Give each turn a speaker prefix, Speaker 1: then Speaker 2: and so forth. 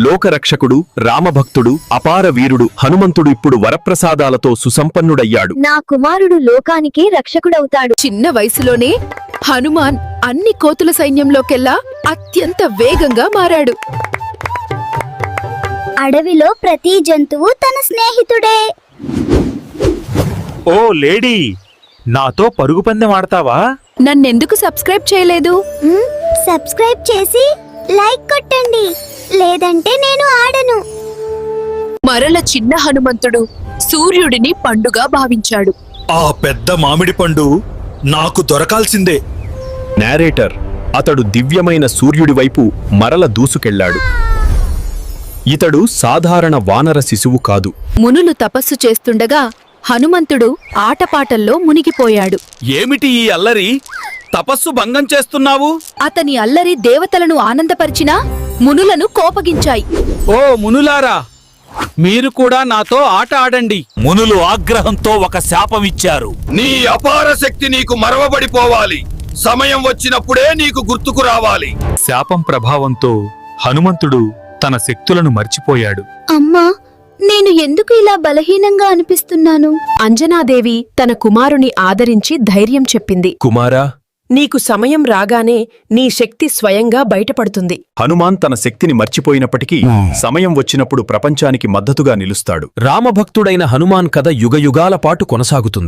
Speaker 1: లోకరక్షకుడు, రామభక్తుడు, అపార వీరుడు హనుమంతుడు ఇప్పుడు వరప్రసాదాలతో సుసంపన్నుడయ్యాడు.
Speaker 2: నా కుమారుడు లోకానికే రక్షకుడవుతాడు.
Speaker 3: చిన్న వయసులోనే హనుమాన్ అన్ని కోతుల సైన్యంలోకెల్లా అత్యంత వేగంగా మారాడు.
Speaker 2: అడవిలో ప్రతి జంతువు తన స్నేహితుడే.
Speaker 4: ఓ లేడీ, నాతో పరుగు పందెం ఆడతావా?
Speaker 3: నన్నెందుకు సబ్స్క్రైబ్ చేయలేదు?
Speaker 2: సబ్స్క్రైబ్ చేసి లైక్ కొట్టండి, లేదంటే నేను ఆడను.
Speaker 3: మరల చిన్న హనుమంతుడు సూర్యుడిని పండుగా భావించాడు.
Speaker 5: ఆ పెద్ద మామిడి పండు నాకు దొరకాల్సిందే.
Speaker 1: నేరేటర్ అతడు దివ్యమైన సూర్యుడి వైపు మరల దూసుకెళ్లాడు. ఇతడు సాధారణ వానర శిశువు కాదు.
Speaker 3: మునులు తపస్సు చేస్తుండగా హనుమంతుడు ఆటపాటల్లో మునిగిపోయాడు.
Speaker 5: ఏమిటి ఈ అల్లరి? తపస్సు భంగం చేస్తున్నావు?
Speaker 3: అతని అల్లరి దేవతలను ఆనందపరిచినా మునులను కోపగించాయి.
Speaker 5: ఓ మునులారా, మీరు కూడా నాతో ఆట ఆడండి.
Speaker 4: మునులు ఆగ్రహంతో ఒక శాపమిచ్చారు.
Speaker 5: నీ అపార శక్తి నీకు మరవబడిపోవాలి. సమయం వచ్చినప్పుడే నీకు గుర్తుకు రావాలి.
Speaker 4: శాపం ప్రభావంతో హనుమంతుడు తన శక్తులను మర్చిపోయాడు.
Speaker 2: అమ్మా, నేను ఎందుకు ఇలా బలహీనంగా అనిపిస్తున్నాను?
Speaker 3: అంజనాదేవి తన కుమారుని ఆదరించి ధైర్యం చెప్పింది.
Speaker 1: కుమారా,
Speaker 6: నీకు సమయం రాగానే నీ శక్తి స్వయంగా బయటపడుతుంది.
Speaker 1: హనుమాన్ తన శక్తిని మర్చిపోయినప్పటికీ సమయం వచ్చినప్పుడు ప్రపంచానికి మద్దతుగా నిలుస్తాడు. రామభక్తుడైన హనుమాన్ కథ యుగయుగాల పాటు కొనసాగుతుంది.